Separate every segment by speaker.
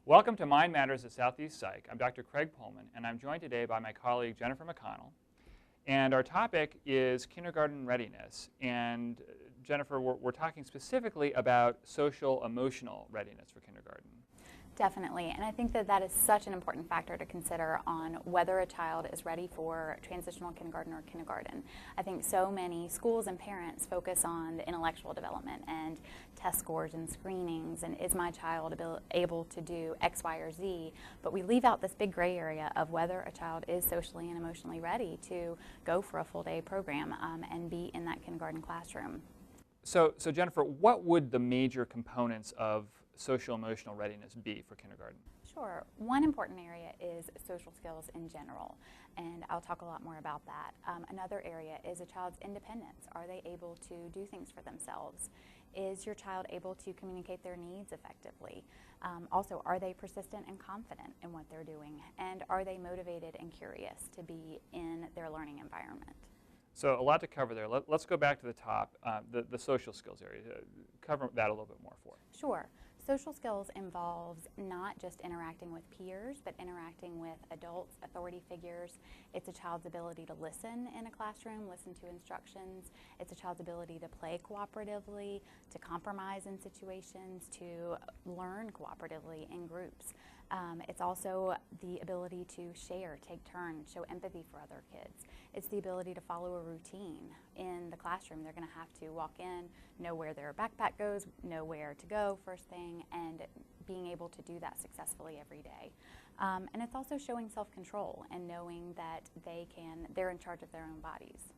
Speaker 1: Welcome to Mind Matters at Southeast Psych. I'm Dr. Craig Pohlman, and I'm joined today by my colleague Jennifer McConnell. And our topic is kindergarten readiness. And Jennifer, we're talking specifically about social emotional readiness for kindergarten.
Speaker 2: Definitely, and I think that that is such an important factor to consider on whether a child is ready for transitional kindergarten or kindergarten. I think so many schools and parents focus on the intellectual development and test scores and screenings and is my child able to do X, Y, or Z, but we leave out this big gray area of whether a child is socially and emotionally ready to go for a full day program and be in that kindergarten classroom.
Speaker 1: So Jennifer, what would the major components of social emotional readiness be for kindergarten?
Speaker 2: Sure. One important area is social skills in general, and I'll talk a lot more about that. Another area is a child's independence. Are they able to do things for themselves? Is your child able to communicate their needs effectively? Also, are they persistent and confident in what they're doing? And are they motivated and curious to be in their learning environment?
Speaker 1: So a lot to cover there. Let's go back to the top, the social skills area. Cover that a little bit more for us.
Speaker 2: Sure. Social skills involves not just interacting with peers, but interacting with adults, authority figures. It's a child's ability to listen in a classroom, listen to instructions. It's a child's ability to play cooperatively, to compromise in situations, to learn cooperatively in groups. It's also the ability to share, take turns, show empathy for other kids. It's the ability to follow a routine. In the classroom, they're going to have to walk in, know where their backpack goes, know where to go first thing, and being able to do that successfully every day. And it's also showing self-control and knowing that they're in charge of their own bodies.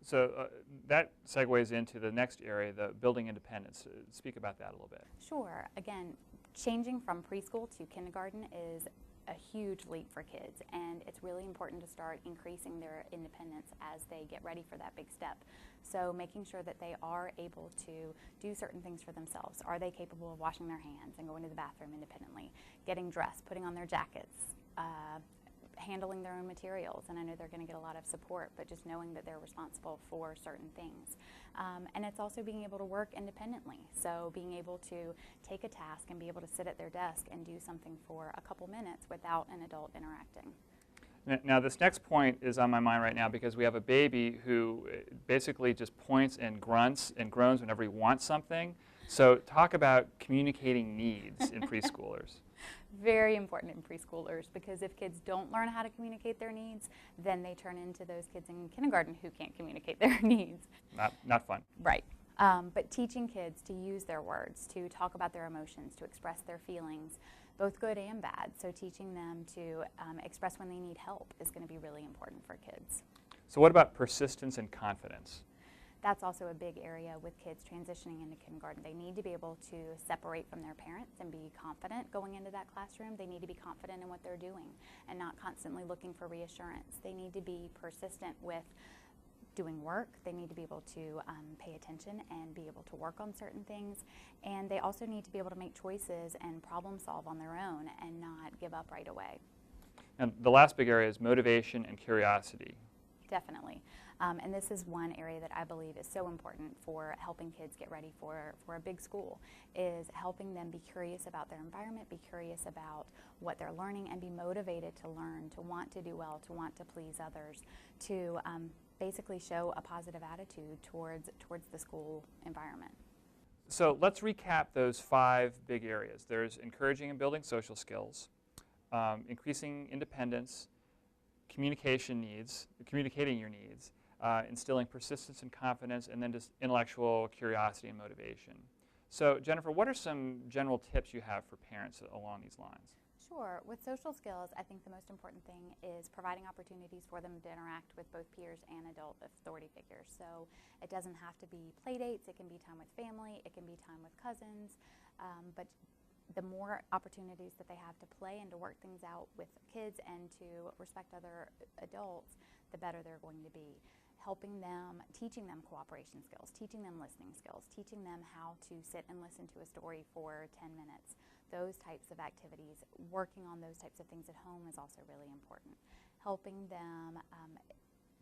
Speaker 1: So that segues into the next area, the building independence. Speak about that a little bit.
Speaker 2: Sure. Again, changing from preschool to kindergarten is a huge leap for kids, and it's really important to start increasing their independence as they get ready for that big step. So making sure that they are able to do certain things for themselves. Are they capable of washing their hands and going to the bathroom independently, getting dressed, putting on their jackets, handling their own materials? And I know they're going to get a lot of support, but just knowing that they're responsible for certain things. And it's also being able to work independently. So being able to take a task and be able to sit at their desk and do something for a couple minutes without an adult interacting.
Speaker 1: Now this next point is on my mind right now because we have a baby who basically just points and grunts and groans whenever he wants something. So talk about communicating needs in preschoolers.
Speaker 2: Very important in preschoolers, because if kids don't learn how to communicate their needs, then they turn into those kids in kindergarten who can't communicate their needs.
Speaker 1: Not fun.
Speaker 2: Right. But teaching kids to use their words, to talk about their emotions, to express their feelings, both good and bad. So teaching them to express when they need help is going to be really important for kids.
Speaker 1: So what about persistence and confidence?
Speaker 2: That's also a big area with kids transitioning into kindergarten. They need to be able to separate from their parents and be confident going into that classroom. They need to be confident in what they're doing and not constantly looking for reassurance. They need to be persistent with doing work. They need to be able to pay attention and be able to work on certain things. And they also need to be able to make choices and problem solve on their own and not give up right away.
Speaker 1: And the last big area is motivation and curiosity.
Speaker 2: Definitely. And this is one area that I believe is so important for helping kids get ready for a big school, is helping them be curious about their environment, be curious about what they're learning, and be motivated to learn, to want to do well, to want to please others, to basically show a positive attitude towards the school environment.
Speaker 1: So let's recap those 5 big areas. There's encouraging and building social skills, increasing independence, communicating your needs, instilling persistence and confidence, and then just intellectual curiosity and motivation. So Jennifer, what are some general tips you have for parents along these lines?
Speaker 2: Sure. With social skills, I think the most important thing is providing opportunities for them to interact with both peers and adult authority figures. So it doesn't have to be play dates, it can be time with family, it can be time with cousins, but the more opportunities that they have to play and to work things out with kids and to respect other adults, the better they're going to be. Helping them, teaching them cooperation skills, teaching them listening skills, teaching them how to sit and listen to a story for 10 minutes. Those types of activities, working on those types of things at home is also really important. Helping them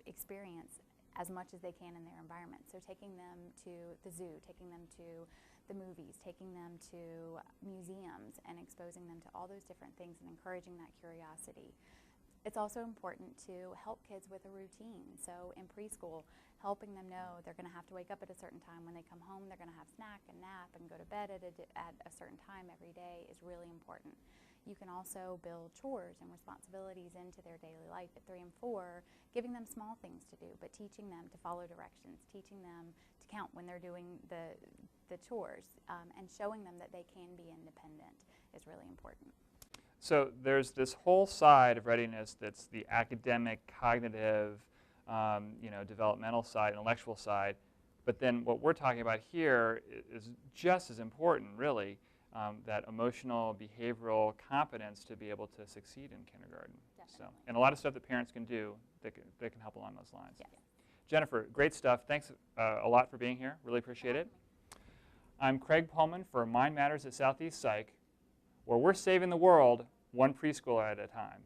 Speaker 2: experience as much as they can in their environment. So taking them to the zoo, taking them to the movies, taking them to museums and exposing them to all those different things and encouraging that curiosity. It's also important to help kids with a routine. So in preschool, helping them know they're going to have to wake up at a certain time. When they come home, they're going to have snack and nap and go to bed at a certain time every day is really important. You can also build chores and responsibilities into their daily life at 3 and 4, giving them small things to do, but teaching them to follow directions, teaching them to count when they're doing the chores, and showing them that they can be independent is really important.
Speaker 1: So there's this whole side of readiness that's the academic, cognitive, developmental side, intellectual side. But then what we're talking about here is just as important, really, that emotional, behavioral competence to be able to succeed in kindergarten.
Speaker 2: Definitely.
Speaker 1: So, and a lot of stuff that parents can do that can help along those lines.
Speaker 2: Yes.
Speaker 1: Jennifer, great stuff. Thanks a lot for being here. Really appreciate it. I'm Craig Pohlman for Mind Matters at Southeast Psych, where we're saving the world one preschooler at a time.